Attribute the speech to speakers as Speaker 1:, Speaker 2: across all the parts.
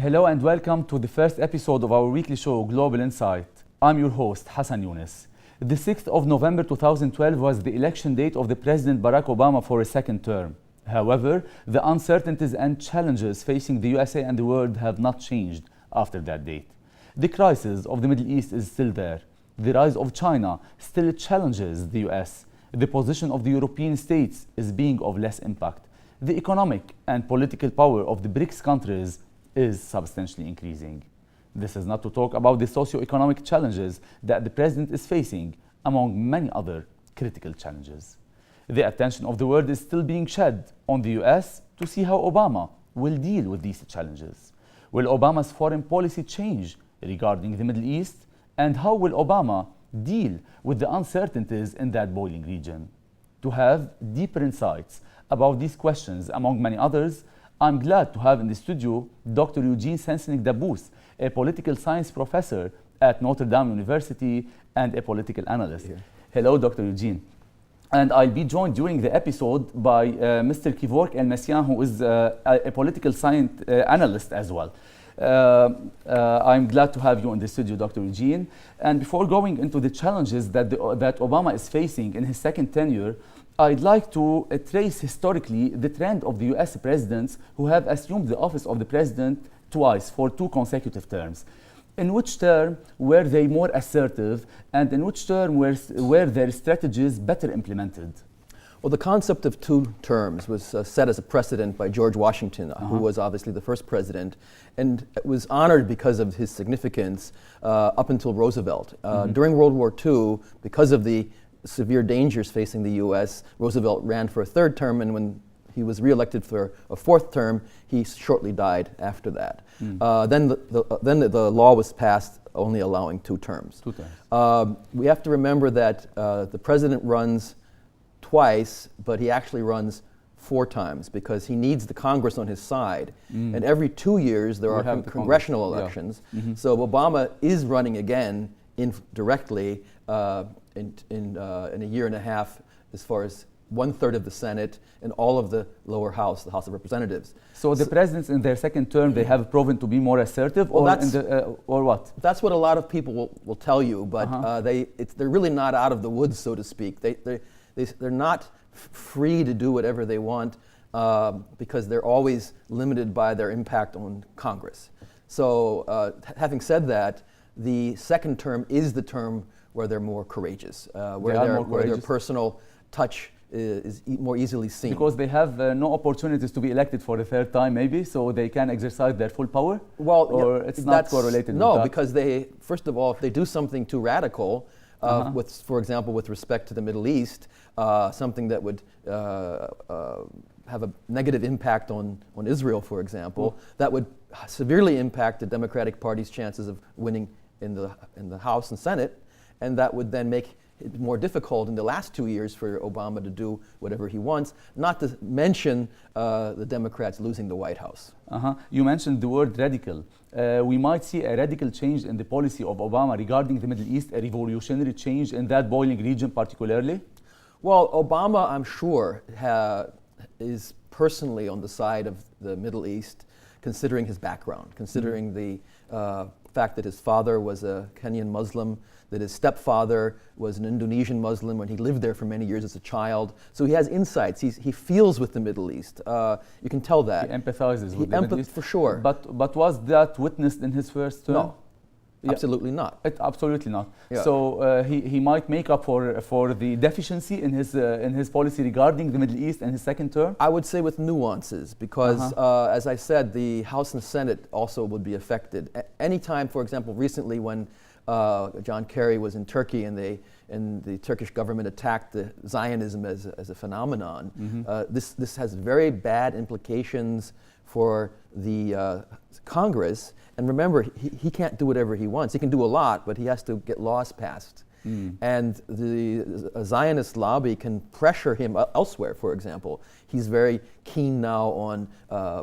Speaker 1: Hello and welcome to the first episode of our weekly show, Global Insight. I'm your host, Hasan Youness. The 6th of November 2012 was the election date of the President Barack Obama for a second term. However, the uncertainties and challenges facing the USA and the world have not changed after that date. The crisis of the Middle East is still there. The rise of China still challenges the US. The position of the European states is being of less impact. The economic and political power of the BRICS countries is substantially increasing. This is not to talk about the socio-economic challenges that the president is facing, among many other critical challenges. The attention of the world is still being shed on the US to see how Obama will deal with these challenges. Will Obama's foreign policy change regarding the Middle East? And how will Obama deal with the uncertainties in that boiling region? To have deeper insights about these questions, among many others, I'm glad to have in the studio Dr. Eugene Sensenig-Dabbous, a political science professor at Notre Dame University and a political analyst.
Speaker 2: Yeah.
Speaker 1: Hello, Dr. Eugene. And I'll be joined during the episode by Mr. Kevork El-Messian, who is a political science analyst as well. I'm glad to have you in the studio, Dr. Eugene. And before going into the challenges that Obama is facing in his second tenure, I'd like to trace historically the trend of the US presidents who have assumed the office of the president twice for 2 consecutive terms. In which term were they more assertive, and in which term were their strategies better implemented?
Speaker 2: Well, the concept of 2 terms was set as a precedent by George Washington, who was obviously the first president, and was honored because of his significance up until Roosevelt. During World War II, because of the severe dangers facing the U.S., Roosevelt ran for a 3rd term, and when he was reelected for a 4th term, he shortly died after that. Then the law was passed only allowing 2 terms.
Speaker 1: 2 terms.
Speaker 2: We have to remember that the president runs twice, but he actually runs 4 times because he needs the Congress on his side. And every 2 years there are congressional elections. So Obama is running again directly in a year and a half, as far as 1/3 of the Senate and all of the lower house, the House of Representatives.
Speaker 1: So the presidents in their second term, they have proven to be more assertive, or what?
Speaker 2: That's what a lot of people will tell you, but they're really not out of the woods, so to speak. They're not free to do whatever they want because they're always limited by their impact on Congress. So having said that, the second term is the term where they're more courageous, where their personal touch is more easily seen.
Speaker 1: Because they have no opportunities to be elected for the 3rd time, maybe, so they can exercise their full power?
Speaker 2: Well,
Speaker 1: or it's not correlated
Speaker 2: no,
Speaker 1: with that?
Speaker 2: because first of all, if they do something too radical, for example, with respect to the Middle East, something that would have a negative impact on Israel, for example, that would severely impact the Democratic Party's chances of winning in the House and Senate, and that would then make it more difficult in the last 2 years for Obama to do whatever he wants, not to mention the Democrats losing the White House.
Speaker 1: You mentioned the word radical. We might see a radical change in the policy of Obama regarding the Middle East, a revolutionary change in that boiling region particularly?
Speaker 2: Well, Obama, I'm sure, is personally on the side of the Middle East, considering his background, considering the fact that his father was a Kenyan Muslim, that his stepfather was an Indonesian Muslim when he lived there for many years as a child. So he has insights. He feels with the Middle East. You can tell that.
Speaker 1: He empathizes with the Middle East.
Speaker 2: For sure.
Speaker 1: But was that witnessed in his first term?
Speaker 2: No. Absolutely not.
Speaker 1: Absolutely not.
Speaker 2: Yeah.
Speaker 1: So he might make up for the deficiency in his policy regarding the Middle East in his second term?
Speaker 2: I would say with nuances, because as I said, the House and Senate also would be affected. Anytime, for example, recently when John Kerry was in Turkey and the Turkish government attacked the Zionism as a phenomenon, this has very bad implications for the Congress. And remember, he can't do whatever he wants. He can do a lot, but he has to get laws passed. And the Zionist lobby can pressure him elsewhere, for example. He's very keen now on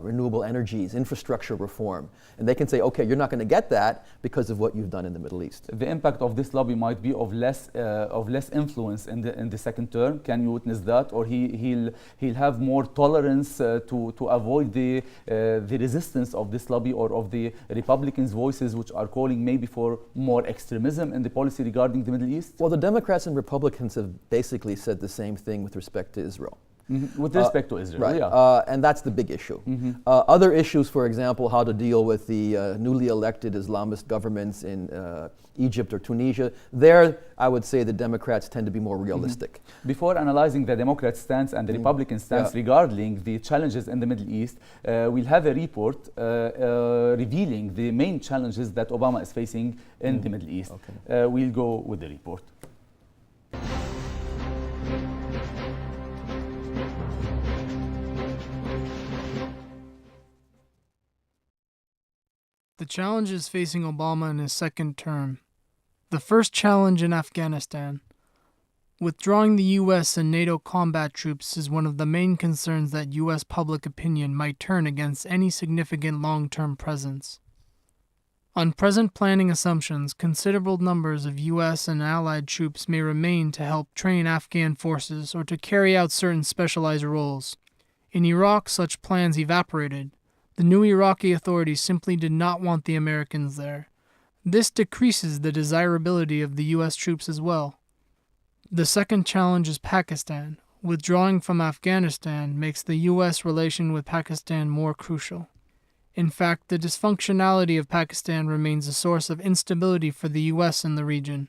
Speaker 2: renewable energies, infrastructure reform. And they can say, okay, you're not going to get that because of what you've done in the Middle East.
Speaker 1: The impact of this lobby might be of less influence in the second term. Can you witness that? Or he'll have more tolerance to avoid the resistance of this lobby or of the Republicans' voices, which are calling maybe for more extremism in the policy regarding the Middle East?
Speaker 2: Well, the Democrats and Republicans have basically said the same thing with respect to Israel.
Speaker 1: With respect to Israel,
Speaker 2: right.
Speaker 1: yeah.
Speaker 2: And that's the big issue. Other issues, for example, how to deal with the newly elected Islamist governments in Egypt or Tunisia, there I would say the Democrats tend to be more realistic.
Speaker 1: Before analyzing the Democrat stance and the Republican stance regarding the challenges in the Middle East, we'll have a report revealing the main challenges that Obama is facing in the Middle East. Okay. We'll go with the report.
Speaker 3: The challenges facing Obama in his second term. The first challenge in Afghanistan. Withdrawing the U.S. and NATO combat troops is one of the main concerns that U.S. public opinion might turn against any significant long-term presence. On present planning assumptions, considerable numbers of U.S. and allied troops may remain to help train Afghan forces or to carry out certain specialized roles. In Iraq, such plans evaporated. The new Iraqi authorities simply did not want the Americans there. This decreases the desirability of the U.S. troops as well. The second challenge is Pakistan. Withdrawing from Afghanistan makes the U.S. relation with Pakistan more crucial. In fact, the dysfunctionality of Pakistan remains a source of instability for the U.S. in the region.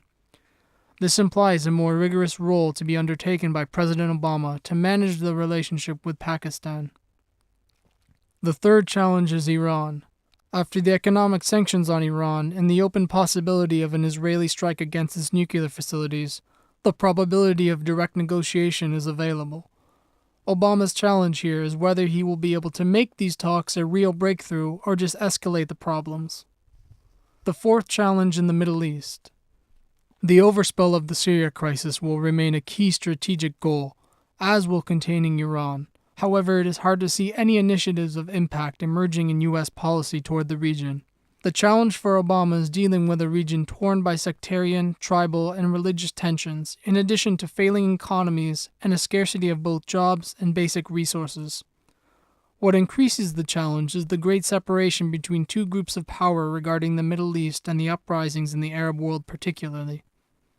Speaker 3: This implies a more rigorous role to be undertaken by President Obama to manage the relationship with Pakistan. The third challenge is Iran. After the economic sanctions on Iran and the open possibility of an Israeli strike against its nuclear facilities, the probability of direct negotiation is available. Obama's challenge here is whether he will be able to make these talks a real breakthrough or just escalate the problems. The fourth challenge in the Middle East. The overspell of the Syria crisis will remain a key strategic goal, as will containing Iran. However, it is hard to see any initiatives of impact emerging in U.S. policy toward the region. The challenge for Obama is dealing with a region torn by sectarian, tribal, and religious tensions, in addition to failing economies and a scarcity of both jobs and basic resources. What increases the challenge is the great separation between two groups of power regarding the Middle East and the uprisings in the Arab world particularly.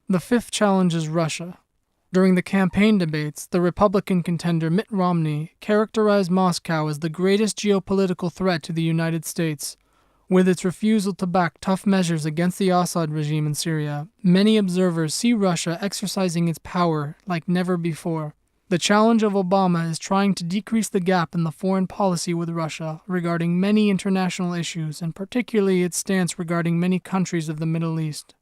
Speaker 3: The fifth challenge is Russia. During the campaign debates, the Republican contender Mitt Romney characterized Moscow as the greatest geopolitical threat to the United States. With its refusal to back tough measures against the Assad regime in Syria, many observers see Russia exercising its power like never before. The challenge of Obama is trying to decrease the gap in the foreign policy with Russia regarding many international issues, and particularly its stance regarding many countries of the Middle East.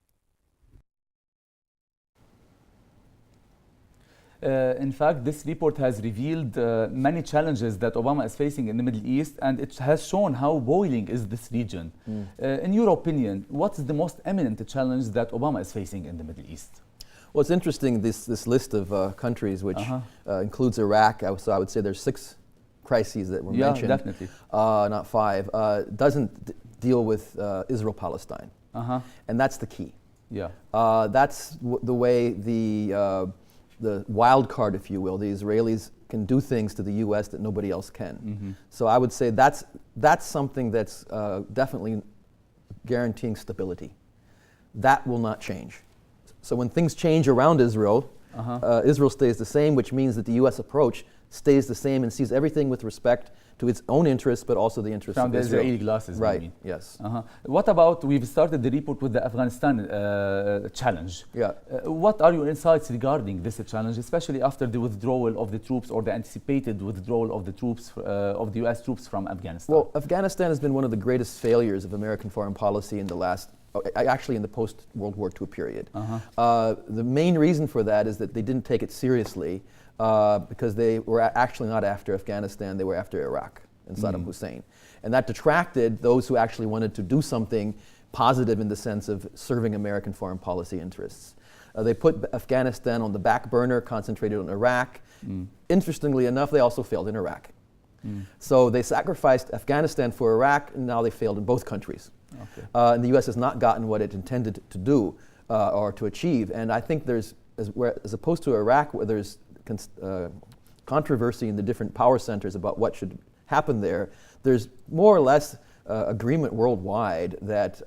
Speaker 1: In fact, this report has revealed many challenges that Obama is facing in the Middle East, and it has shown how boiling is this region. In your opinion, what is the most eminent challenge that Obama is facing in the Middle East?
Speaker 2: Well, it's interesting, this list of countries, which includes Iraq. So I would say there's 6 crises that were mentioned.
Speaker 1: Yeah, definitely.
Speaker 2: Not 5. Doesn't deal with Israel-Palestine. And that's the key.
Speaker 1: Yeah.
Speaker 2: That's the way the wild card, if you will, the Israelis can do things to the U.S. that nobody else can. So I would say that's something that's definitely guaranteeing stability. That will not change. So when things change around Israel, Israel stays the same, which means that the U.S. approach stays the same and sees everything with respect to its own interests, but also the interests of Israel.
Speaker 1: Israeli glasses,
Speaker 2: right?
Speaker 1: Maybe.
Speaker 2: Yes.
Speaker 1: What about, we've started the report with the Afghanistan challenge.
Speaker 2: Yeah.
Speaker 1: What are your insights regarding this challenge, especially after the withdrawal of the troops or the anticipated withdrawal of the troops, of the U.S. troops from Afghanistan?
Speaker 2: Well, Afghanistan has been one of the greatest failures of American foreign policy in the last, actually in the post-World War II period. The main reason for that is that they didn't take it seriously. Because they were actually not after Afghanistan, they were after Iraq and Saddam Hussein. And that detracted those who actually wanted to do something positive in the sense of serving American foreign policy interests. They put Afghanistan on the back burner, concentrated on Iraq. Interestingly enough, they also failed in Iraq. So they sacrificed Afghanistan for Iraq, and now they failed in both countries.
Speaker 1: Okay.
Speaker 2: And the U.S. has not gotten what it intended to do or to achieve. And I think there's, as opposed to Iraq, where there's controversy in the different power centers about what should happen there, there's more or less agreement worldwide that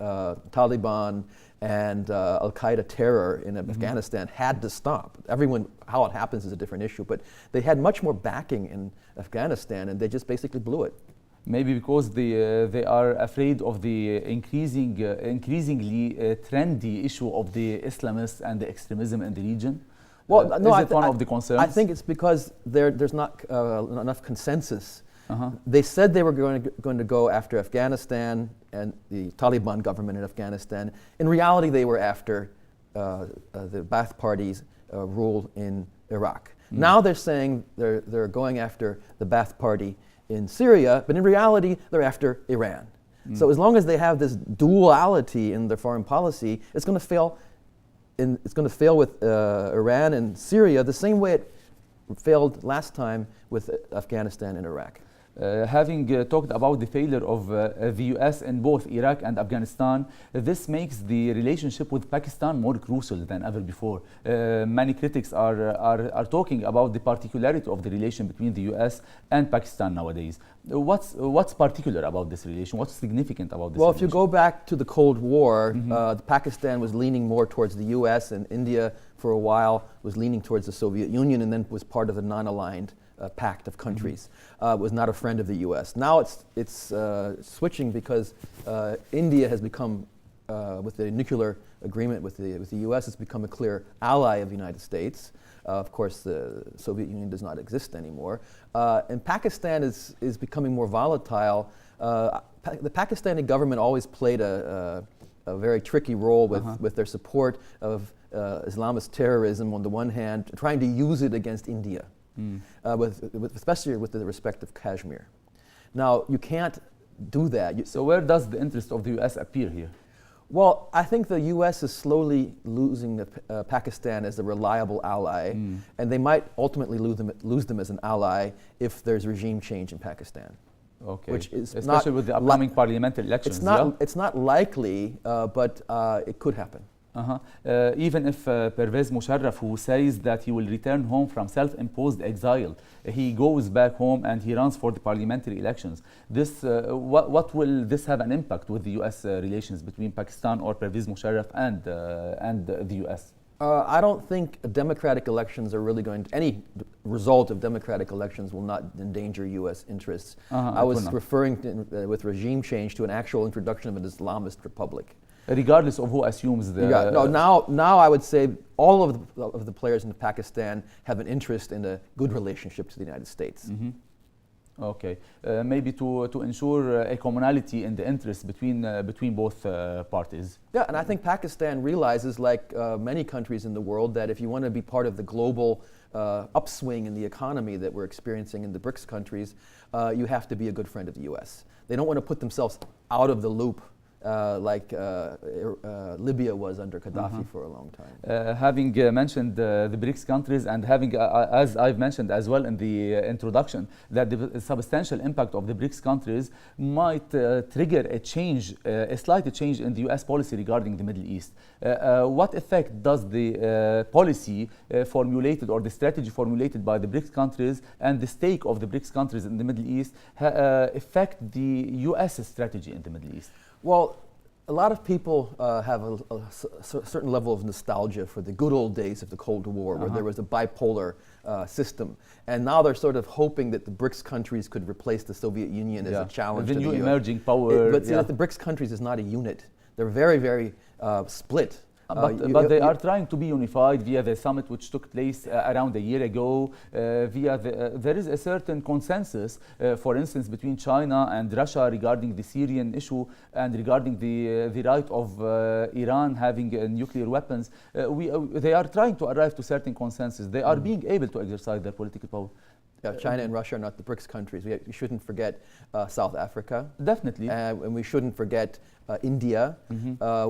Speaker 2: Taliban and Al-Qaeda terror in Afghanistan had to stop. Everyone, how it happens is a different issue, but they had much more backing in Afghanistan, and they just basically blew it.
Speaker 1: Maybe because they are afraid of the increasingly trendy issue of the Islamists and the extremism in the region?
Speaker 2: Well, no,
Speaker 1: is it one of the concerns?
Speaker 2: I think it's because there's not enough consensus. They said they were going to go after Afghanistan and the Taliban government in Afghanistan. In reality, they were after the Ba'ath Party's rule in Iraq. Now they're saying they're going after the Ba'ath Party in Syria, but in reality, they're after Iran. So as long as they have this duality in their foreign policy, it's going to fail. It's going to fail with Iran and Syria the same way it failed last time with Afghanistan and Iraq.
Speaker 1: Having talked about the failure of the US in both Iraq and Afghanistan, this makes the relationship with Pakistan more crucial than ever before. Many critics are talking about the particularity of the relation between the US and Pakistan nowadays. What's particular about this relation? What's significant about this
Speaker 2: Well,
Speaker 1: relation?
Speaker 2: if you go back to the Cold War, Pakistan was leaning more towards the US, and India for a while was leaning towards the Soviet Union, and then was part of the non-aligned pact of countries, was not a friend of the U.S. Now it's switching because India has become, with the nuclear agreement with the U.S., it's become a clear ally of the United States. Of course, the Soviet Union does not exist anymore. And Pakistan is becoming more volatile. The Pakistani government always played a very tricky role with their support of Islamist terrorism on the one hand, trying to use it against India. Especially with the respect of Kashmir. Now, you can't do that.
Speaker 1: So where does the interest of the U.S. appear here?
Speaker 2: Well, I think the U.S. is slowly losing Pakistan as a reliable ally, and they might ultimately lose them as an ally if there's regime change in Pakistan.
Speaker 1: Okay.
Speaker 2: Which is
Speaker 1: especially with the upcoming parliamentary elections.
Speaker 2: It's not likely, but it could happen.
Speaker 1: Even if Pervez Musharraf, who says that he will return home from self-imposed exile, he goes back home and he runs for the parliamentary elections. This, what will this have an impact with the U.S. Relations between Pakistan or Pervez Musharraf and the U.S.?
Speaker 2: I don't think democratic elections are really going to, any result of democratic elections will not endanger U.S. interests. I was referring to, with regime change to an actual introduction of an Islamist republic.
Speaker 1: Regardless of who assumes the...
Speaker 2: Now I would say all of the players in Pakistan have an interest in a good relationship to the United States.
Speaker 1: Okay, maybe to ensure a commonality in the interest between both parties.
Speaker 2: Yeah, and I think Pakistan realizes, like many countries in the world, that if you want to be part of the global upswing in the economy that we're experiencing in the BRICS countries, you have to be a good friend of the U.S. They don't want to put themselves out of the loop like Libya was under Gaddafi for a long time.
Speaker 1: Having mentioned the BRICS countries, and having, as I've mentioned as well in the introduction, that the substantial impact of the BRICS countries might trigger a change, a slight change in the U.S. policy regarding the Middle East. What effect does the policy formulated, or the strategy formulated by the BRICS countries and the stake of the BRICS countries in the Middle East affect the U.S. strategy in the Middle East?
Speaker 2: Well, a lot of people have a certain level of nostalgia for the good old days of the Cold War, where there was a bipolar system. And now they're sort of hoping that the BRICS countries could replace the Soviet Union as a challenge to the
Speaker 1: new
Speaker 2: US.
Speaker 1: emerging power.
Speaker 2: But see, that the BRICS countries is not a unit. They're very, very split.
Speaker 1: But they are trying to be unified via the summit which took place around a year ago. There is a certain consensus, for instance, between China and Russia regarding the Syrian issue and regarding the right of Iran having nuclear weapons. They are trying to arrive to certain consensus. They are being able to exercise their political power.
Speaker 2: Yeah, China and Russia are not the BRICS countries. We shouldn't forget South Africa.
Speaker 1: Definitely.
Speaker 2: And we shouldn't forget India,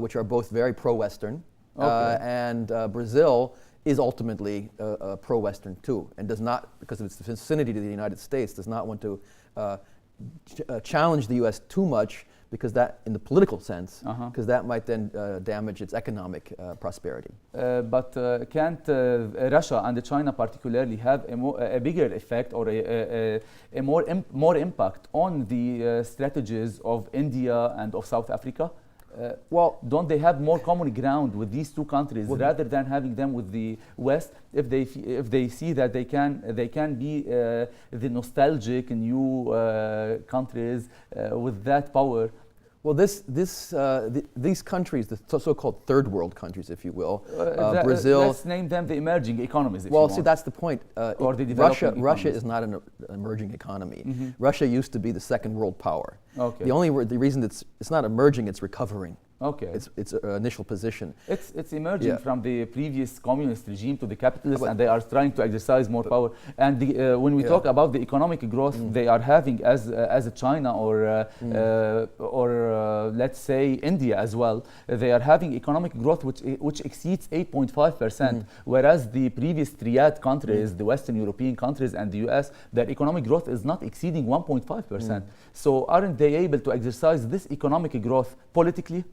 Speaker 2: which are both very pro-Western. And Brazil is ultimately pro-Western too, and does not, because of its vicinity to the United States, does not want to challenge the U.S. too much, because that, in the political sense, because that might then damage its economic prosperity.
Speaker 1: But can't Russia and China particularly have a bigger effect or a more impact on the strategies of India and of South Africa? Well, don't they have more common ground with these two countries rather than having them with the West? If they see that they can be the nostalgic new countries with that power.
Speaker 2: Well, these countries, the so-called third world countries, if you will, Brazil.
Speaker 1: Let's name them the emerging economies.
Speaker 2: Well, see, that's the point.
Speaker 1: Or the developing
Speaker 2: Russia is not an emerging economy. Russia used to be the second world power.
Speaker 1: Okay.
Speaker 2: The reason it's not emerging, it's recovering.
Speaker 1: Okay.
Speaker 2: Its initial position.
Speaker 1: It's emerging from the previous communist regime to the capitalists, and they are trying to exercise more power. And when we talk about the economic growth they are having as a China or let's say India as well, they are having economic growth which exceeds 8.5%, whereas the previous triad countries, the Western European countries and the US, their economic growth is not exceeding 1.5%. So aren't they able to exercise this economic growth politically?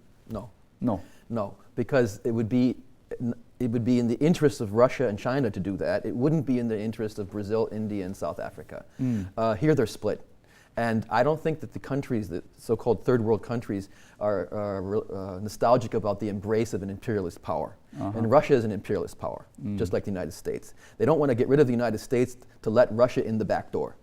Speaker 1: No, because it would be in the interest of Russia and China to do that. It wouldn't be in the interest of Brazil, India, and South Africa. Here they're split. And I don't think that the countries, the so-called third world countries, are nostalgic about the embrace of an imperialist power. And Russia is an imperialist power, just like the United States. They don't want to get rid of the United States to let Russia in the back door.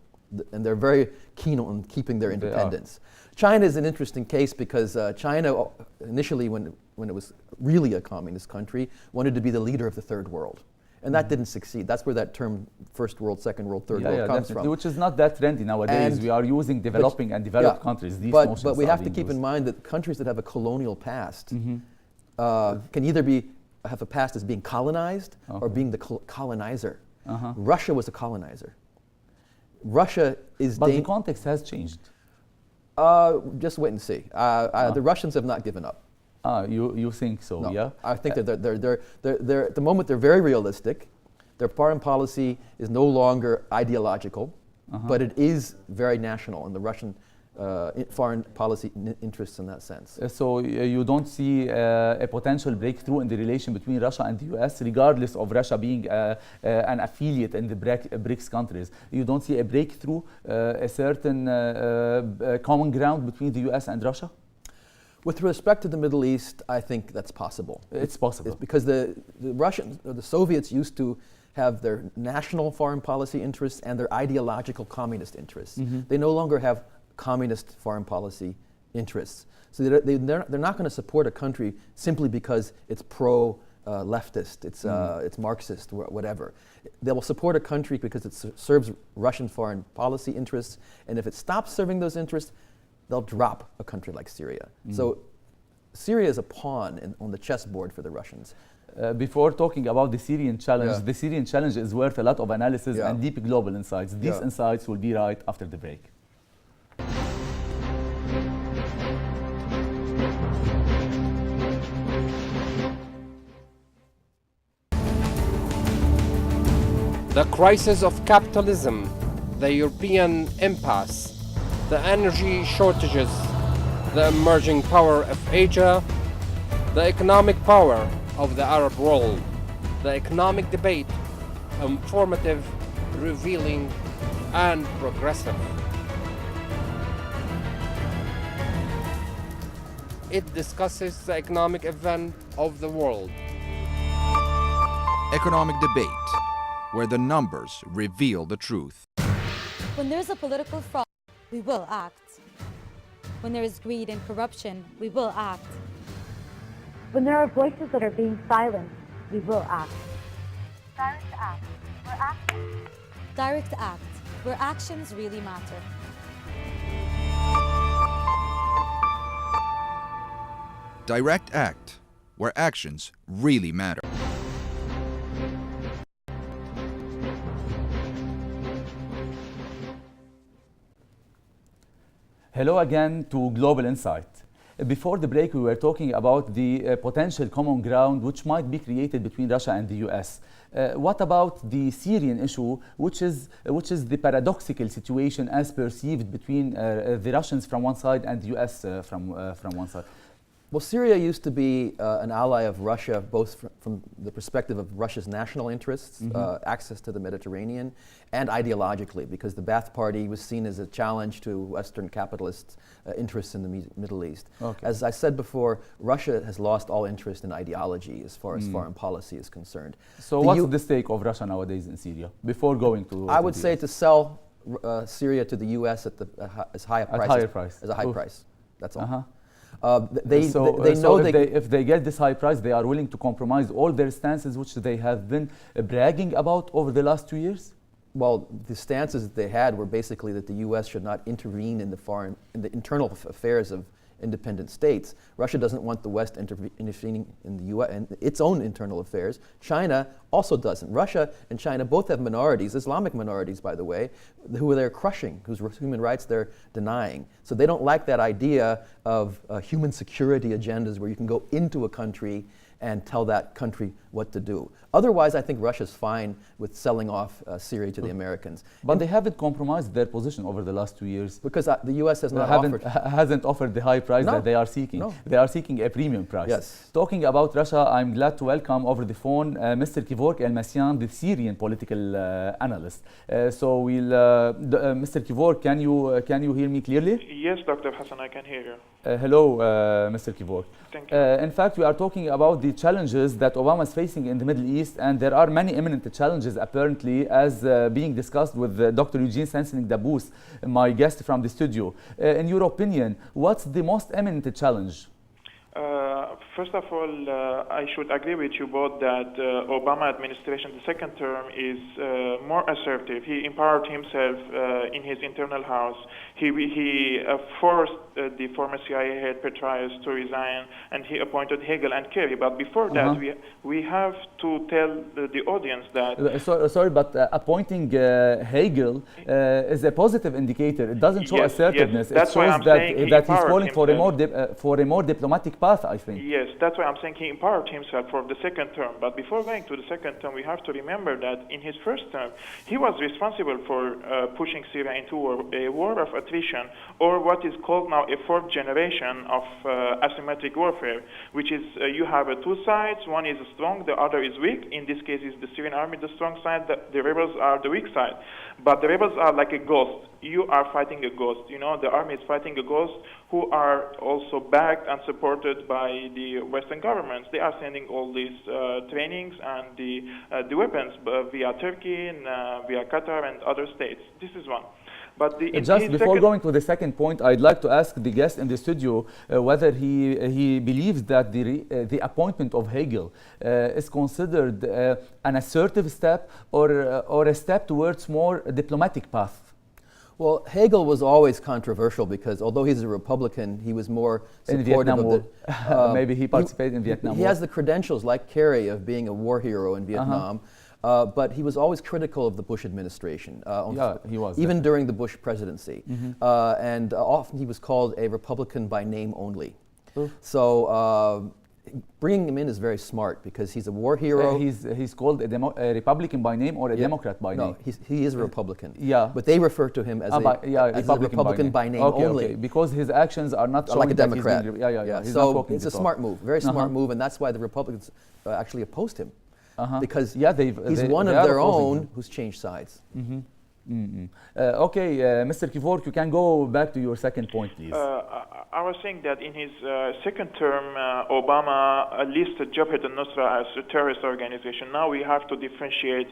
Speaker 1: And they're very keen on keeping their independence. China is an interesting case because China initially, when it was really a communist country, wanted to be the leader of the third world. And that didn't succeed. That's where that term first world, second world, third world comes from. Which is not that trendy nowadays. And we are using developing and developed countries. These
Speaker 2: but we have to keep in mind that countries that have a colonial past can either have a past as being colonized or being the colonizer. Russia was a colonizer. Russia is...
Speaker 1: But the context has changed.
Speaker 2: Just wait and see. The Russians have not given up.
Speaker 1: You think so?
Speaker 2: No.
Speaker 1: Yeah.
Speaker 2: I think that they're at the moment they're very realistic. Their foreign policy is no longer ideological, but it is very national, and the Russian foreign policy interests in that sense.
Speaker 1: So you don't see a potential breakthrough in the relation between Russia and the US, regardless of Russia being an affiliate in the BRICS countries. You don't see a breakthrough, a certain common ground between the US and Russia?
Speaker 2: With respect to the Middle East, I think that's possible.
Speaker 1: It's possible.
Speaker 2: It's because the Russians, or the Soviets used to have their national foreign policy interests and their ideological communist interests. They no longer have communist foreign policy interests. So they're not going to support a country simply because it's pro-leftist, it's Marxist, whatever. They will support a country because it serves Russian foreign policy interests, and if it stops serving those interests, they'll drop a country like Syria. So Syria is a pawn on the chessboard for the Russians.
Speaker 1: Before talking about the Syrian challenge, the Syrian challenge is worth a lot of analysis and deep global insights. These insights will be right after the break.
Speaker 4: The crisis of capitalism, the European impasse, the energy shortages, the emerging power of Asia, the economic power of the Arab world, the economic debate, informative, revealing, and progressive. It discusses the economic event of the world.
Speaker 5: Economic debate, where the numbers reveal the truth.
Speaker 6: When there's a political fraud, we will act. When there is greed and corruption, we will act.
Speaker 7: When there are voices that are being silenced, we will act.
Speaker 6: Direct act, where action. Direct act, where actions really matter.
Speaker 5: Direct act, where actions really matter.
Speaker 1: Hello again to Global Insight. Before the break, we were talking about the potential common ground which might be created between Russia and the US. What about the Syrian issue, which is the paradoxical situation as perceived between the Russians from one side and the US from one side?
Speaker 2: Well, Syria used to be an ally of Russia, both from the perspective of Russia's national interests, access to the Mediterranean, and ideologically, because the Ba'ath Party was seen as a challenge to Western capitalist interests in the Middle East. Okay. As I said before, Russia has lost all interest in ideology as far as foreign policy is concerned.
Speaker 1: So what's the stake of Russia nowadays in Syria, before going to
Speaker 2: I would say to sell Syria to the U.S. at as high a price. As a high price. That's all.
Speaker 1: If they get this high price, they are willing to compromise all their stances, which they have been bragging about over the last 2 years?
Speaker 2: Well, the stances that they had were basically that the U.S. should not intervene in the internal affairs of independent states. Russia doesn't want the West intervening in the U.S. and its own internal affairs. China also doesn't. Russia and China both have minorities, Islamic minorities, by the way, who they're crushing, whose human rights they're denying. So they don't like that idea of human security agendas where you can go into a country and tell that country what to do. Otherwise, I think Russia's fine with selling off Syria to the Americans.
Speaker 1: But they haven't compromised their position over the last 2 years.
Speaker 2: Because the U.S. has not
Speaker 1: hasn't offered the high price that they are seeking.
Speaker 2: No.
Speaker 1: They are seeking a premium price.
Speaker 2: Yes.
Speaker 1: Talking about Russia, I'm glad to welcome over the phone Mr. Kevork El-Messian, the Syrian political analyst. Mr. Kevork, can you hear me clearly?
Speaker 8: Yes, Dr. Hassan, I can hear you.
Speaker 1: Hello, Mr. Kevork.
Speaker 8: Thank you.
Speaker 1: In fact, we are talking about the challenges that Obama is facing in the Middle East, and there are many imminent challenges apparently as being discussed with Dr. Eugene Sensenig-Dabbous, my guest from the studio. In your opinion, what's the most imminent challenge?
Speaker 8: First of all, I should agree with you both that Obama administration, the second term, is more assertive. He empowered himself in his internal house. He forced the former CIA head Petraeus to resign, and he appointed Hagel and Kerry. But before that, we have to tell the audience that...
Speaker 1: Sorry, but appointing Hagel is a positive indicator. It doesn't show assertiveness.
Speaker 8: Yes, that's
Speaker 1: it shows that he's calling for a more diplomatic path, I think.
Speaker 8: Yes, that's why I'm saying he empowered himself for the second term. But before going to the second term, we have to remember that in his first term, he was responsible for pushing Syria into a war of attrition, or what is called now a fourth generation of asymmetric warfare, which is you have two sides. One is strong, the other is weak. In this case, is the Syrian army the strong side, the rebels are the weak side. But the rebels are like a ghost. You are fighting a ghost. You know, the army is fighting a ghost who are also backed and supported by the Western governments. They are sending all these trainings and the weapons via Turkey and via Qatar and other states. This is one. But
Speaker 1: just before going to the second point, I'd like to ask the guest in the studio whether he believes that the appointment of Hagel is considered an assertive step or a step towards more diplomatic path.
Speaker 2: Well, Hagel was always controversial because although he's a Republican, he was more supportive of the...
Speaker 1: Maybe he participated in Vietnam War.
Speaker 2: He has the credentials, like Kerry, of being a war hero in Vietnam. But he was always critical of the Bush administration.
Speaker 1: He was.
Speaker 2: Even during the Bush presidency. And often he was called a Republican by name only. So bringing him in is very smart because he's a war hero.
Speaker 1: He's called a Republican by name or a Democrat by name?
Speaker 2: No, he is a Republican.
Speaker 1: Yeah.
Speaker 2: But they refer to him as a Republican by name only.
Speaker 1: Okay, because his actions are not
Speaker 2: like a Democrat.
Speaker 1: So
Speaker 2: it's a smart move, very smart move, and that's why the Republicans actually opposed him. Because he's one of their own who's changed sides.
Speaker 1: Okay, Mr. Kevork, you can go back to your second point, please.
Speaker 8: I was saying that in his second term, Obama listed Jabhat al-Nusra as a terrorist organization. Now we have to differentiate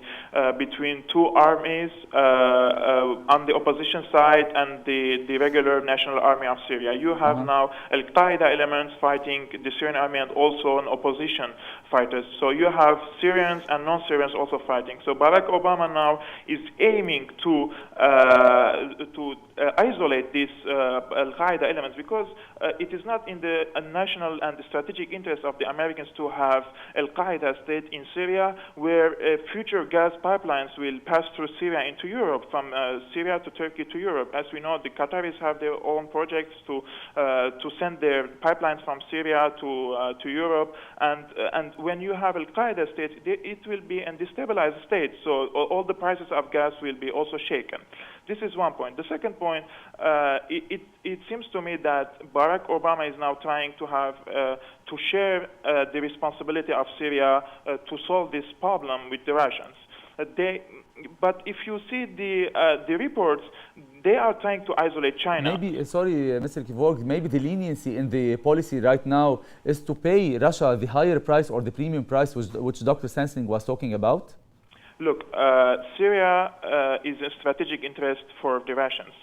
Speaker 8: between two armies on the opposition side and the regular National Army of Syria. You have now Al-Qaeda elements fighting the Syrian army and also an opposition fighters. So you have Syrians and non-Syrians also fighting. So Barack Obama now is aiming to isolate these Al-Qaeda elements, because it is not in the national and the strategic interest of the Americans to have Al-Qaeda state in Syria, where future gas pipelines will pass through Syria into Europe, from Syria to Turkey to Europe. As we know, the Qataris have their own projects to send their pipelines from Syria to Europe, and when you have Al-Qaeda state, it will be a destabilized state. So all the prices of gas will be also shaken. This is one point. The second point, it seems to me that Barack Obama is now trying to have to share the responsibility of Syria to solve this problem with the Russians. But if you see the reports, they are trying to isolate China.
Speaker 1: Maybe, sorry, Mr. Kevork, maybe the leniency in the policy right now is to pay Russia the higher price or the premium price which Dr. Sensenig was talking about?
Speaker 8: Look, Syria is a strategic interest for the Russians.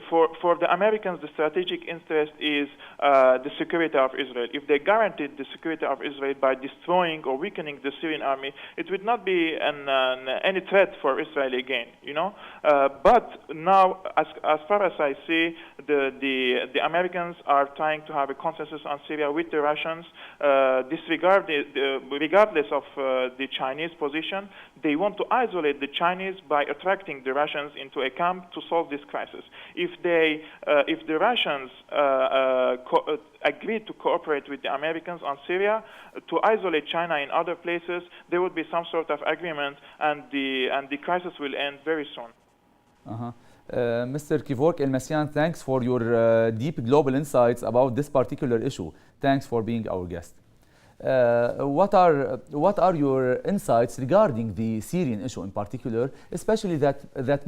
Speaker 8: For the Americans, the strategic interest is the security of Israel. If they guaranteed the security of Israel by destroying or weakening the Syrian army, it would not be any threat for Israel again. But now, as far as I see, the Americans are trying to have a consensus on Syria with the Russians, regardless of the Chinese position. They want to isolate the Chinese by attracting the Russians into a camp to solve this crisis. If the Russians agreed to cooperate with the Americans on Syria to isolate China in other places, there would be some sort of agreement, and the crisis will end very soon.
Speaker 1: Mr. Kevork El-Messian, thanks for your deep global insights about this particular issue. Thanks for being our guest. What are your insights regarding the Syrian issue in particular, especially that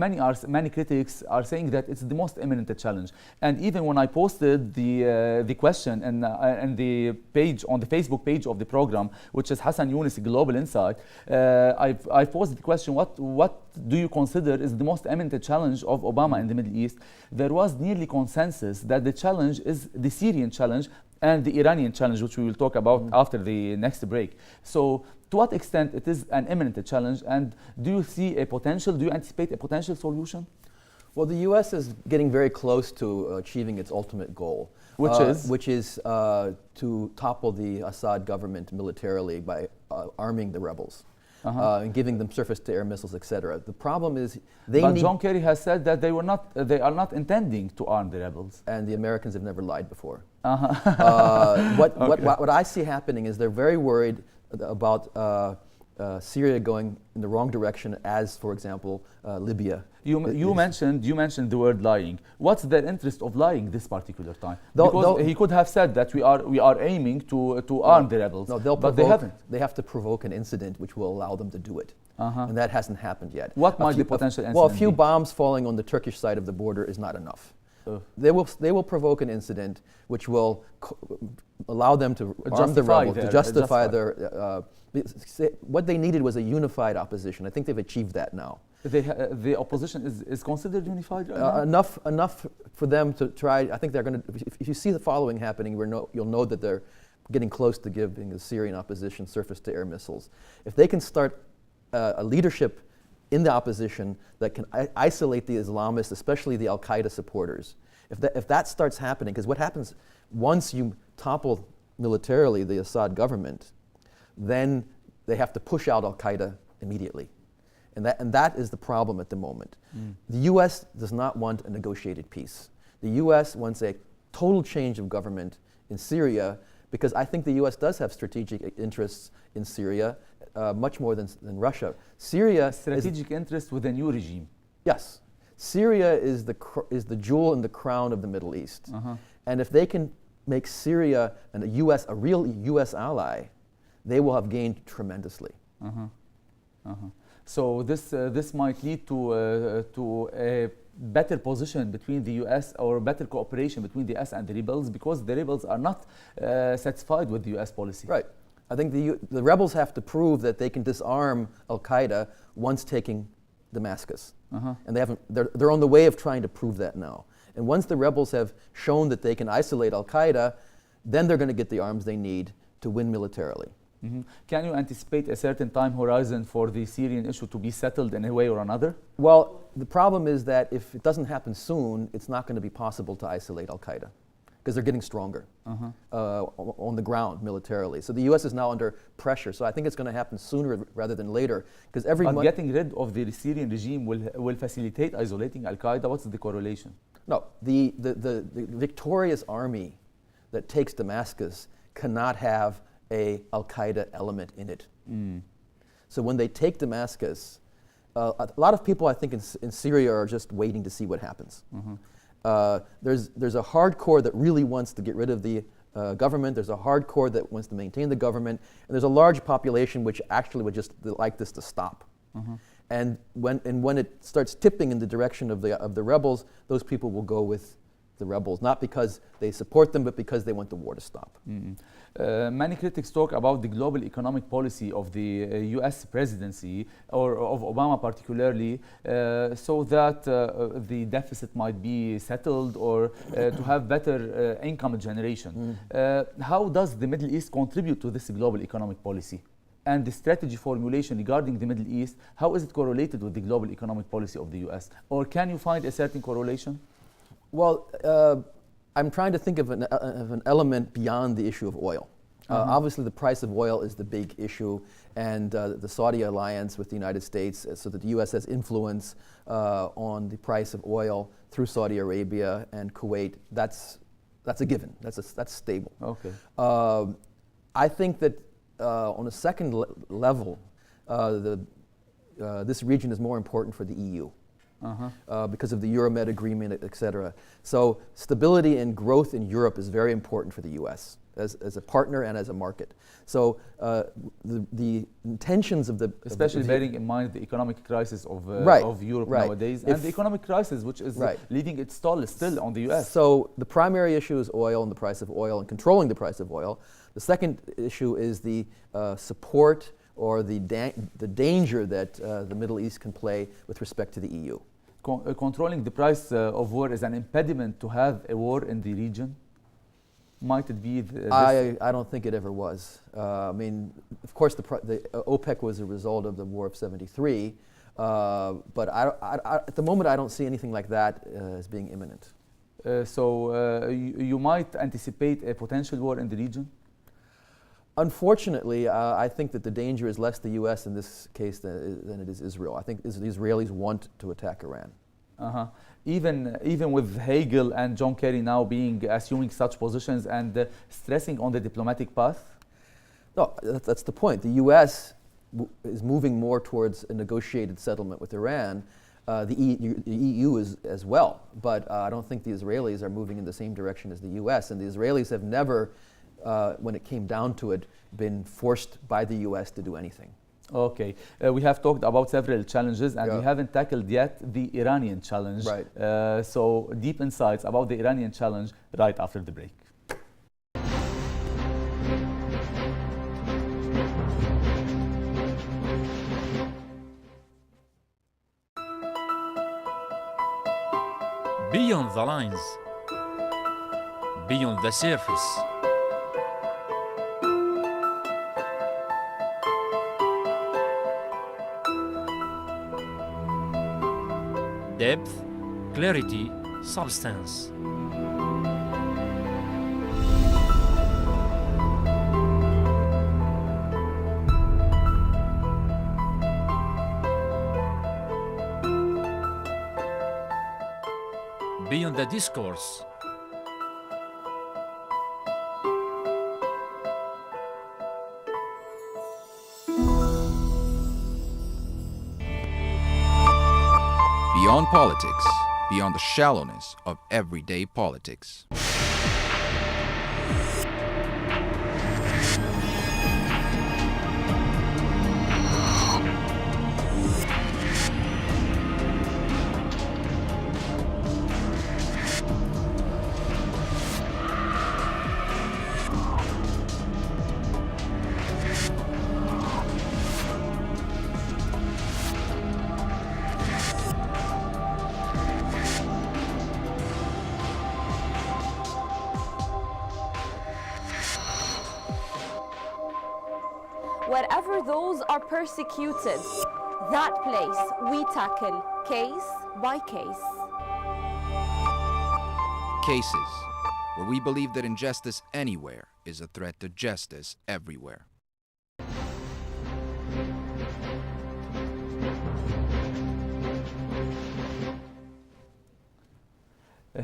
Speaker 1: many critics are saying that it's the most imminent challenge? And even when I posted the question and the page on the Facebook page of the program, which is Hasan Youness Global Insight, I posed the question: what do you consider is the most imminent challenge of Obama in the Middle East? There was nearly consensus that the challenge is the Syrian challenge and the Iranian challenge, which we will talk about after the next break. So to what extent it is an imminent challenge, and do you anticipate a potential solution?
Speaker 2: Well, the U.S. is getting very close to achieving its ultimate goal,
Speaker 1: which is
Speaker 2: to topple the Assad government militarily by arming the rebels. And giving them surface-to-air missiles, etc. The problem is
Speaker 1: But John Kerry has said that they are not intending to arm the rebels.
Speaker 2: And the Americans have never lied before. What I see happening is they're very worried about Syria going in the wrong direction, as, for example, Libya.
Speaker 1: You mentioned the word lying. What's their interest of lying this particular time? Because he could have said that we are aiming to arm the rebels.
Speaker 2: No, but they have to provoke an incident which will allow them to do it. And that hasn't happened yet.
Speaker 1: What might the potential incident
Speaker 2: Well, a few bombs falling on the Turkish side of the border is not enough. They will provoke an incident which will allow them to arm the rebels, to justify their... what they needed was a unified opposition. I think they've achieved that now.
Speaker 1: The opposition is considered unified right now?
Speaker 2: Enough for them to try. I think they're going to. If you see the following happening, you'll know that they're getting close to giving the Syrian opposition surface-to-air missiles. If they can start a leadership in the opposition that can isolate the Islamists, especially the Al-Qaeda supporters, if that starts happening, because what happens once you topple militarily the Assad government, then they have to push out Al-Qaeda immediately. And that is the problem at the moment. The U.S. does not want a negotiated peace. The U.S. wants a total change of government in Syria, because I think the U.S. does have strategic interests in Syria, much more than Russia. Syria
Speaker 1: strategic interest with a new regime.
Speaker 2: Yes. Syria is the jewel in the crown of the Middle East. And if they can make Syria a real U.S. ally, they will have gained tremendously.
Speaker 1: So this might lead to a better position between the U.S. or better cooperation between the U.S. and the rebels, because the rebels are not satisfied with the U.S. policy.
Speaker 2: Right. I think the rebels have to prove that they can disarm Al-Qaeda once taking Damascus. And they're on the way of trying to prove that now. And once the rebels have shown that they can isolate Al-Qaeda, then they're going to get the arms they need to win militarily.
Speaker 1: Can you anticipate a certain time horizon for the Syrian issue to be settled in a way or another?
Speaker 2: Well, the problem is that if it doesn't happen soon, it's not going to be possible to isolate Al-Qaeda, because they're getting stronger on the ground militarily. So the U.S. is now under pressure. So I think it's going to happen sooner rather than later, because
Speaker 1: But getting rid of the Syrian regime will facilitate isolating Al-Qaeda. What's the correlation?
Speaker 2: No, the victorious army that takes Damascus cannot have a Al-Qaeda element in it. So when they take Damascus, a lot of people I think in Syria are just waiting to see what happens. There's a hardcore that really wants to get rid of the government. There's a hardcore that wants to maintain the government, and there's a large population which actually would just like this to stop. And when it starts tipping in the direction of the rebels, those people will go with the rebels, not because they support them, but because they want the war to stop.
Speaker 1: Many critics talk about the global economic policy of the US presidency, or of Obama particularly, so that the deficit might be settled, or to have better income generation. How does the Middle East contribute to this global economic policy? And the strategy formulation regarding the Middle East, how is it correlated with the global economic policy of the US? Or can you find a certain correlation?
Speaker 2: Well, I'm trying to think of an element beyond the issue of oil. Obviously, the price of oil is the big issue, and the Saudi alliance with the United States, so that the U.S. has influence on the price of oil through Saudi Arabia and Kuwait. That's a given. That's stable.
Speaker 1: Okay.
Speaker 2: I think that on a second level, this region is more important for the EU. Because of the Euromed agreement, et cetera. So stability and growth in Europe is very important for the U.S. as a partner and as a market. So the intentions of
Speaker 1: especially bearing in mind the economic crisis of Europe nowadays, and the economic crisis which is leaving its toll still on the U.S.
Speaker 2: So the primary issue is oil and the price of oil and controlling the price of oil. The second issue is the support or the danger that the Middle East can play with respect to the EU.
Speaker 1: Controlling the price of war is an impediment to have a war in the region? Might it be?
Speaker 2: I don't think it ever was. I mean, of course, the OPEC was a result of the War of '73, but at the moment I don't see anything like that as being imminent.
Speaker 1: So you might anticipate a potential war in the region?
Speaker 2: Unfortunately, I think that the danger is less the U.S. in this case than it is Israel. I think the Israelis want to attack Iran.
Speaker 1: Even with Hagel and John Kerry now assuming such positions and stressing on the diplomatic path?
Speaker 2: No, that's the point. The U.S. is moving more towards a negotiated settlement with Iran. The EU is as well, but I don't think the Israelis are moving in the same direction as the U.S. And the Israelis have never, when it came down to it, been forced by the U.S. to do anything.
Speaker 1: Okay, we have talked about several challenges, and we haven't tackled yet the Iranian challenge.
Speaker 2: Right.
Speaker 1: So deep insights about the Iranian challenge right after the break.
Speaker 9: Beyond the lines, beyond the surface. Depth, clarity, substance. Beyond the discourse.
Speaker 5: Beyond politics, beyond the shallowness of everyday politics.
Speaker 10: wherever those are persecuted, that place we tackle case by case.
Speaker 5: Cases where we believe that injustice anywhere is a threat to justice everywhere.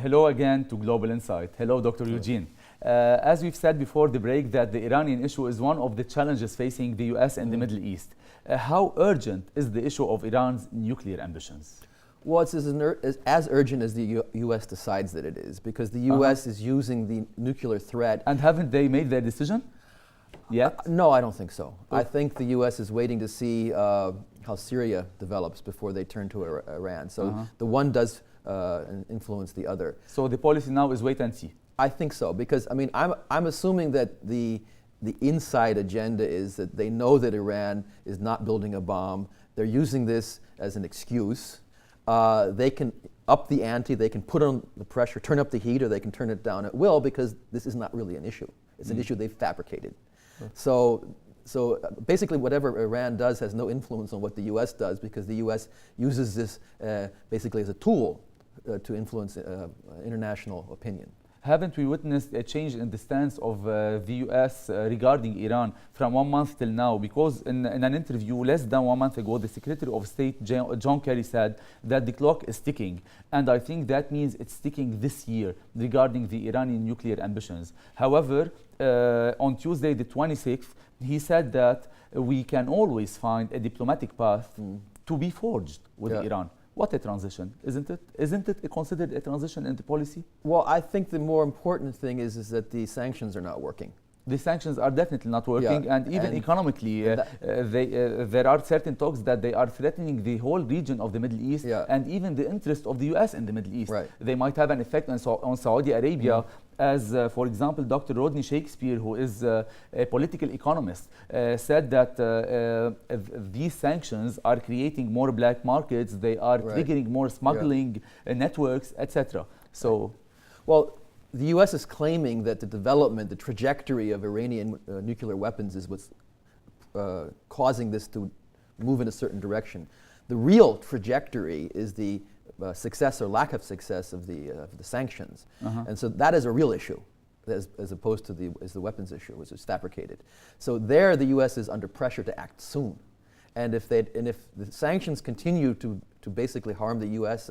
Speaker 1: Hello again to Global Insight. Hello, Dr. Eugene. As we've said before the break, that the Iranian issue is one of the challenges facing the US and the Middle East. How urgent is the issue of Iran's nuclear ambitions?
Speaker 2: Well, it's as urgent as the U.S. decides that it is, because the U.S. is using the nuclear threat.
Speaker 1: And haven't they made their decision yet?
Speaker 2: No, I don't think so. I think the U.S. is waiting to see how Syria develops before they turn to Iran. So the one does influence the other.
Speaker 1: So the policy now is wait and see.
Speaker 2: I think so, because I mean, I'm assuming that the inside agenda is that they know that Iran is not building a bomb. They're using this as an excuse. They can up the ante, they can put on the pressure, turn up the heat, or they can turn it down at will, because this is not really an issue. It's an issue they've fabricated. So basically whatever Iran does has no influence on what the U.S. does, because the U.S. uses this basically as a tool to influence international opinion.
Speaker 1: Haven't we witnessed a change in the stance of the U.S. Regarding Iran from 1 month till now? Because in an interview less than 1 month ago, the Secretary of State, John Kerry, said that the clock is ticking. And I think that means it's ticking this year regarding the Iranian nuclear ambitions. However, on Tuesday, the 26th, he said that we can always find a diplomatic path to be forged with Iran. What a transition, isn't it? Isn't it considered a transition in the policy?
Speaker 2: Well, I think the more important thing is that the sanctions are not working.
Speaker 1: The sanctions are definitely not working, and even economically, there are certain talks that they are threatening the whole region of the Middle East and even the interest of the U.S. in the Middle East. They might have an effect on Saudi Arabia, as, for example, Dr. Rodney Shakespeare, who is a political economist, said that these sanctions are creating more black markets, they are triggering more smuggling networks, etc. So,
Speaker 2: well, the U.S. is claiming that the development, the trajectory of Iranian nuclear weapons is what's causing this to move in a certain direction. The real trajectory is the success or lack of success of the sanctions. And so that is a real issue, as opposed to the weapons issue, which is fabricated. So there the U.S. is under pressure to act soon. And if the sanctions continue to basically harm the U.S.,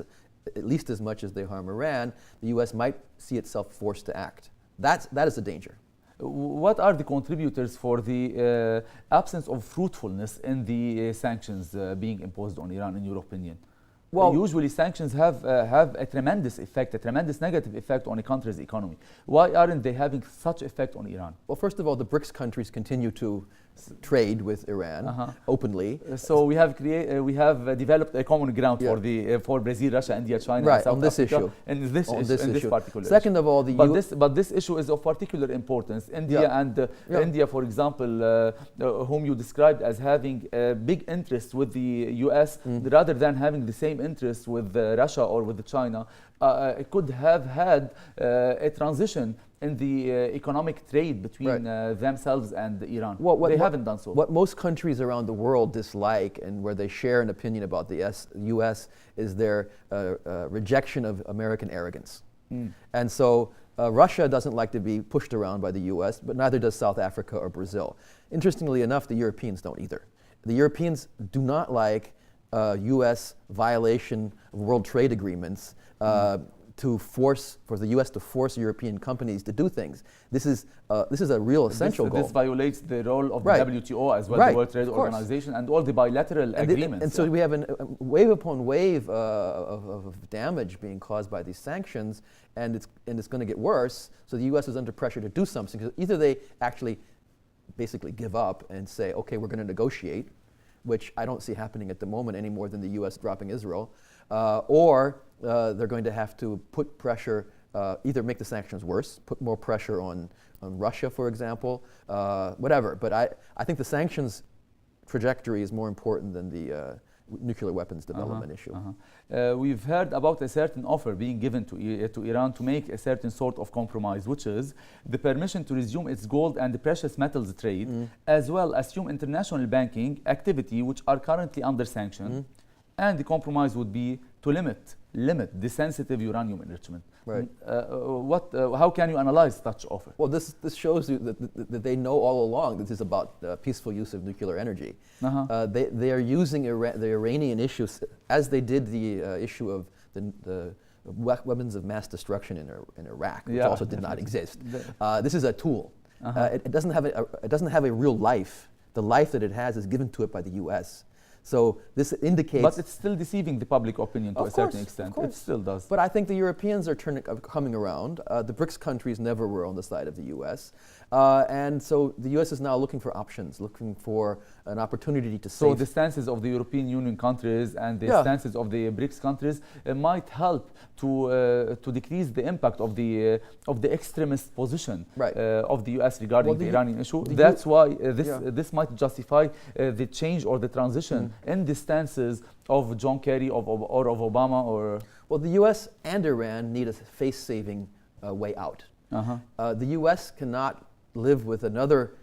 Speaker 2: at least as much as they harm Iran, the U.S. might see itself forced to act. That is a danger.
Speaker 1: What are the contributors for the absence of fruitfulness in the sanctions being imposed on Iran, in your opinion? Well, usually sanctions have a tremendous effect, a tremendous negative effect on a country's economy. Why aren't they having such effect on Iran?
Speaker 2: Well, first of all, the BRICS countries continue to trade with Iran openly.
Speaker 1: So we have developed a common ground for Brazil, Russia, India, China, and South
Speaker 2: on this
Speaker 1: Africa,
Speaker 2: issue.
Speaker 1: In this particular
Speaker 2: Second
Speaker 1: issue.
Speaker 2: of all,
Speaker 1: but this issue is of particular importance. India and India, for example, whom you described as having a big interest with the U.S. rather than having the same interest with Russia or with China, could have had a transition in the economic trade between themselves and Iran. They haven't done so.
Speaker 2: What most countries around the world dislike, and where they share an opinion about the U.S., is their rejection of American arrogance. And so Russia doesn't like to be pushed around by the U.S., but neither does South Africa or Brazil. Interestingly enough, the Europeans don't either. The Europeans do not like U.S. violation of world trade agreements for the U.S. to force European companies to do things. This is a real essential goal.
Speaker 1: This violates the role of the WTO as well, the World Trade Organization, and all the bilateral agreements.
Speaker 2: And so we have a wave upon wave of damage being caused by these sanctions, and it's going to get worse. So the U.S. is under pressure to do something. Because either they actually basically give up and say, okay, we're going to negotiate, which I don't see happening at the moment any more than the U.S. dropping Israel, or they're going to have to put pressure, either make the sanctions worse, put more pressure on Russia, for example, whatever. But I think the sanctions trajectory is more important than nuclear weapons development issue.
Speaker 1: We've heard about a certain offer being given to Iran to make a certain sort of compromise, which is the permission to resume its gold and the precious metals trade, as well as assume international banking activity, which are currently under sanction. And the compromise would be to limit the sensitive uranium enrichment.
Speaker 2: Right.
Speaker 1: How can you analyze such offer?
Speaker 2: Well, this shows you that they know all along this is about peaceful use of nuclear energy. They are using the Iranian issues as they did the issue of the weapons of mass destruction in Iraq, which also did not exist. This is a tool. It doesn't have a real life. The life that it has is given to it by the U.S. So this indicates.
Speaker 1: But it's still deceiving the public opinion to a certain extent. It still does.
Speaker 2: But I think the Europeans are coming around. The BRICS countries never were on the side of the U.S. And so the U.S. is now looking for options, looking for an opportunity to save.
Speaker 1: So the stances of the European Union countries and the stances of the BRICS countries might help to decrease the impact of the extremist position of the U.S. regarding the Iranian issue. That's why this might justify the change or the transition in the stances of John Kerry or of Obama or.
Speaker 2: Well, the U.S. and Iran need a face-saving way out. The U.S. cannot live with another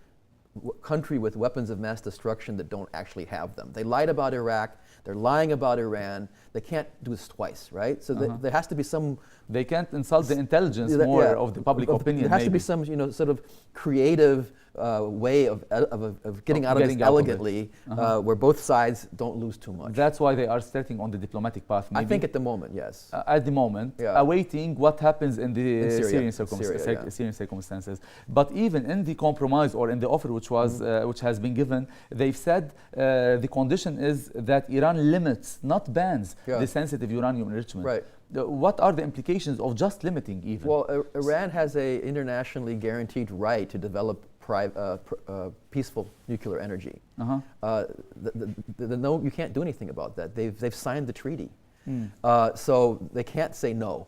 Speaker 2: country with weapons of mass destruction that don't actually have them. They lied about Iraq. They're lying about Iran. They can't do this twice, right? So there has to be some.
Speaker 1: They can't insult the intelligence more of the public opinion.
Speaker 2: There has to be some, sort of creative way of getting out of this elegantly, where both sides don't lose too much.
Speaker 1: That's why they are starting on the diplomatic path. Maybe.
Speaker 2: I think at the moment, yes.
Speaker 1: At the moment, awaiting what happens in the Syrian circumstances. But even in the compromise or in the offer which has been given, they've said the condition is that Iran limits, not bans, the sensitive uranium enrichment.
Speaker 2: Right.
Speaker 1: What are the implications of just limiting even?
Speaker 2: Well, Iran has an internationally guaranteed right to develop peaceful nuclear energy. You can't do anything about that. They've signed the treaty. So they can't say no.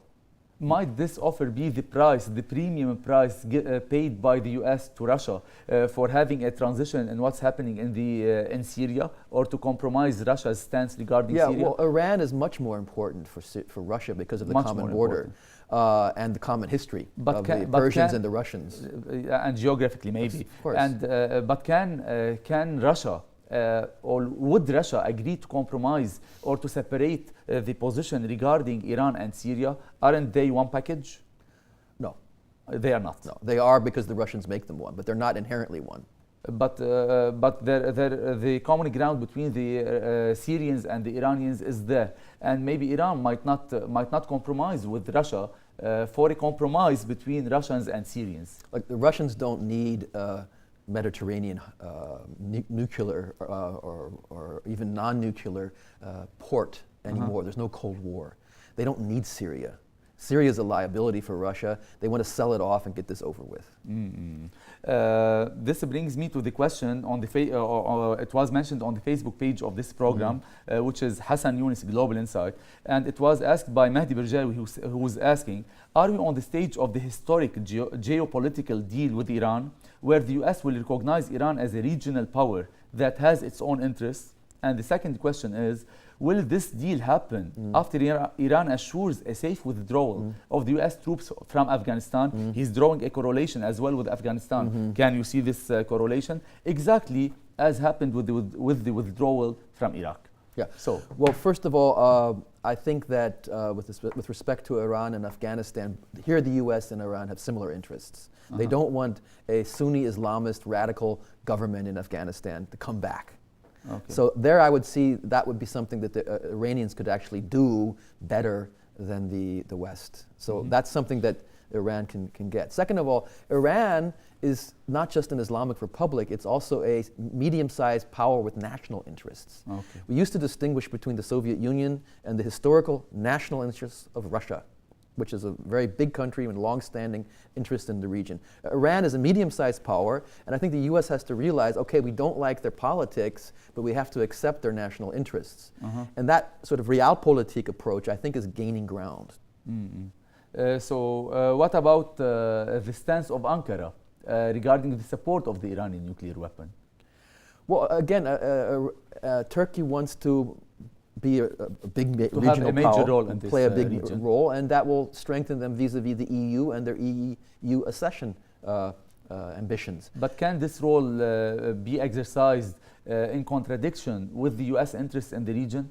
Speaker 1: Might this offer be the premium price paid by the U.S. to Russia for having a transition in what's happening in Syria, or to compromise Russia's stance regarding Syria?
Speaker 2: Yeah, well, Iran is much more important for Russia because of the common border and the common history of the Persians and the Russians.
Speaker 1: And geographically, maybe.
Speaker 2: Of course.
Speaker 1: But can Russia or would Russia agree to compromise or to separate the position regarding Iran and Syria? Aren't they one package?
Speaker 2: No.
Speaker 1: They are not.
Speaker 2: No, they are because the Russians make them one, but they're not inherently one.
Speaker 1: But the common ground between the Syrians and the Iranians is there, and maybe Iran might not compromise with Russia for a compromise between Russians and Syrians.
Speaker 2: Like the Russians don't need Mediterranean nuclear or even non-nuclear port anymore. There's no Cold War. They don't need Syria. Syria is a liability for Russia. They want to sell it off and get this over with.
Speaker 1: This brings me to the question on the it was mentioned on the Facebook page of this program, which is Hasan Youness Global Insight, and it was asked by Mahdi Berjawi, who was asking, are we on the stage of the historic geopolitical deal with Iran, where the US will recognize Iran as a regional power that has its own interests? And the second question is, will this deal happen after Iran assures a safe withdrawal of the US troops from Afghanistan? He's drawing a correlation as well with Afghanistan. Can you see this correlation? Exactly as happened with the withdrawal from Iraq.
Speaker 2: Yeah. So, well, first of all, I think that with respect to Iran and Afghanistan, here the US and Iran have similar interests. They don't want a Sunni Islamist radical government in Afghanistan to come back.
Speaker 1: Okay.
Speaker 2: So there I would see that would be something that the Iranians could actually do better than the West. So that's something that Iran can get. Second of all, Iran is not just an Islamic republic, it's also a medium-sized power with national interests.
Speaker 1: Okay.
Speaker 2: We used to distinguish between the Soviet Union and the historical national interests of Russia, which is a very big country with long-standing interest in the region. Iran is a medium-sized power, and I think the U.S. has to realize, okay, we don't like their politics, but we have to accept their national interests. And that sort of realpolitik approach, I think, is gaining ground.
Speaker 1: So what about the stance of Ankara regarding the support of the Iranian nuclear weapon?
Speaker 2: Well, again, Turkey wants to be a big
Speaker 1: to
Speaker 2: regional
Speaker 1: have a major
Speaker 2: power,
Speaker 1: role in this
Speaker 2: play a big
Speaker 1: region.
Speaker 2: role, and that will strengthen them vis-a-vis the EU and their EU accession ambitions.
Speaker 1: But can this role be exercised in contradiction with the U.S. interests in the region?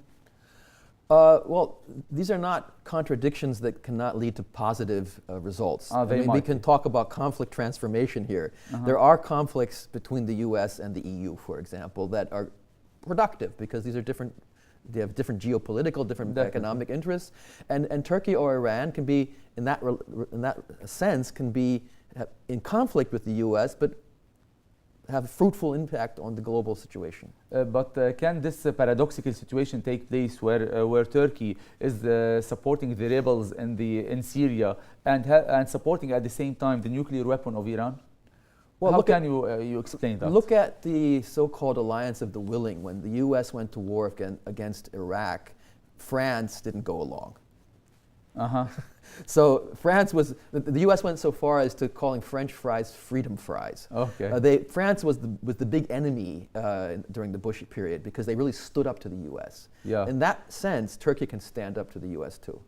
Speaker 2: Well, these are not contradictions that cannot lead to positive results. I mean, we can talk about conflict transformation here. There are conflicts between the U.S. and the EU, for example, that are productive because these are different. They have different geopolitical, different economic interests, and Turkey or Iran can be, in that sense, can be in conflict with the U.S., but have a fruitful impact on the global situation.
Speaker 1: But can this paradoxical situation take place where Turkey is supporting the rebels in Syria and supporting at the same time the nuclear weapon of Iran? Well, how can you explain that?
Speaker 2: Look at the so-called alliance of the willing. When the U.S. went to war against Iraq, France didn't go along. So France was, the U.S. went so far as to calling French fries freedom fries.
Speaker 1: Okay.
Speaker 2: France was the big enemy during the Bush period because they really stood up to the U.S.
Speaker 1: Yeah.
Speaker 2: In that sense, Turkey can stand up to the U.S. too.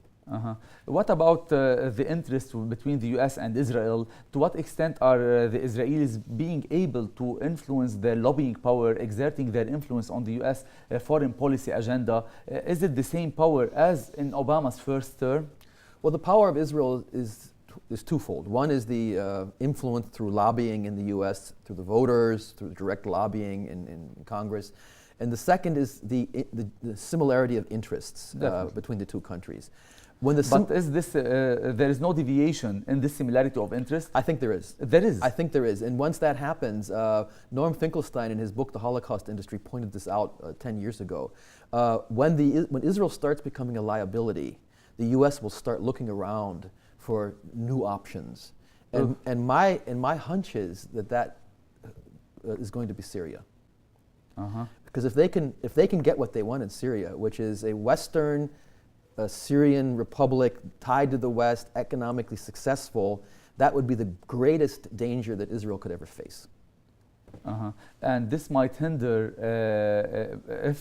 Speaker 1: What about the interest between the U.S. and Israel? To what extent are the Israelis being able to influence their lobbying power, exerting their influence on the U.S. Foreign policy agenda? Is it the same power as in Obama's first term?
Speaker 2: Well, the power of Israel is twofold. One is the influence through lobbying in the U.S., through the voters, through direct lobbying in Congress. And the second is the similarity of interests between the two countries.
Speaker 1: But is this, there is no deviation in this similarity of interest?
Speaker 2: I think there is.
Speaker 1: There is?
Speaker 2: I think there is. And once that happens, Norm Finkelstein in his book, The Holocaust Industry, pointed this out 10 years ago. When Israel starts becoming a liability, the U.S. will start looking around for new options. And my hunch is that is going to be Syria. Because if they can get what they want in Syria, which is a Western Syrian republic tied to the West, economically successful, that would be the greatest danger that Israel could ever face.
Speaker 1: And this might hinder,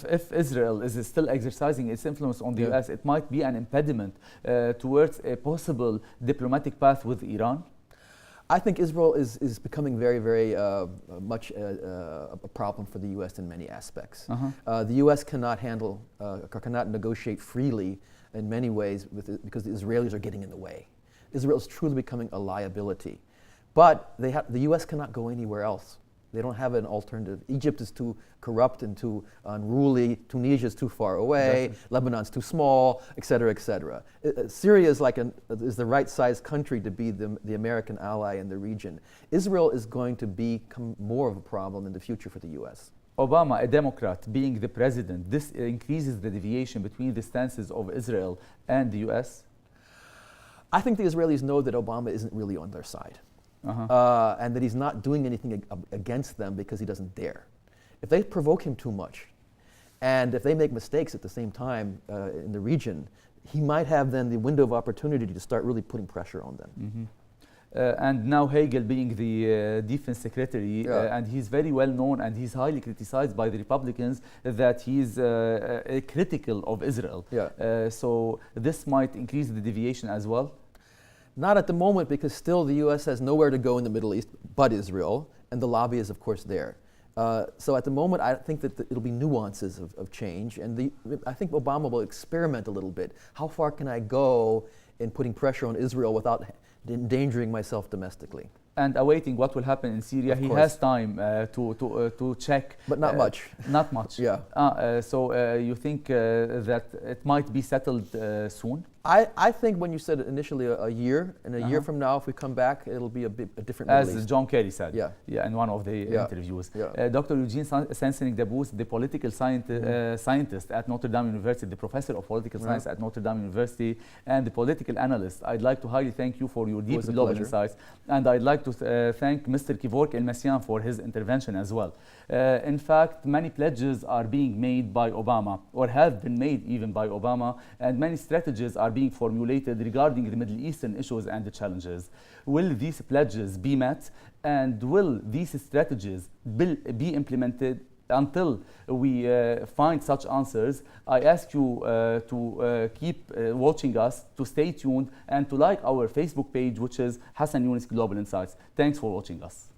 Speaker 1: if Israel is still exercising its influence on the U.S., it might be an impediment towards a possible diplomatic path with Iran?
Speaker 2: I think Israel is becoming very, very much a problem for the U.S. in many aspects. The U.S. cannot cannot negotiate freely in many ways because the Israelis are getting in the way. Israel is truly becoming a liability. But the U.S. cannot go anywhere else. They don't have an alternative. Egypt is too corrupt and too unruly. Tunisia is too far away. Lebanon's too small, et cetera, et cetera. Syria is is the right-sized country to be the American ally in the region. Israel is going to become more of a problem in the future for the U.S.
Speaker 1: Obama, a Democrat, being the president, this increases the deviation between the stances of Israel and the U.S.?
Speaker 2: I think the Israelis know that Obama isn't really on their side. And that he's not doing anything against them because he doesn't dare. If they provoke him too much, and if they make mistakes at the same time in the region, he might have then the window of opportunity to start really putting pressure on them.
Speaker 1: And now Hagel being the defense secretary, and he's very well known and he's highly criticized by the Republicans that he's critical of Israel. So this might increase the deviation as well?
Speaker 2: Not at the moment, because still the U.S. has nowhere to go in the Middle East but Israel, and the lobby is, of course, there. So at the moment, I think that it'll be nuances of change, and I think Obama will experiment a little bit. How far can I go in putting pressure on Israel without endangering myself domestically?
Speaker 1: And awaiting what will happen in Syria, he has time to check.
Speaker 2: But not much.
Speaker 1: Not much. So you think that it might be settled soon?
Speaker 2: I think when you said initially a year, and a year from now, if we come back, it'll be a different Middle East.
Speaker 1: As John Kerry said in one of the interviews. Dr. Eugene Sensenig-Dabbous, the political scientist at Notre Dame University, the professor of political science at Notre Dame University, and the political analyst, I'd like to highly thank you for your deep global insights. And I'd like to thank Mr. Kevork El-Messian for his intervention as well. In fact, many pledges are being made by Obama, or have been made even by Obama, and many strategies are being formulated regarding the Middle Eastern issues and the challenges. Will these pledges be met, and will these strategies be implemented? until we find such answers, I ask you to keep watching us, to stay tuned, and to like our Facebook page, which is Hasan Youness Global Insights. Thanks for watching us.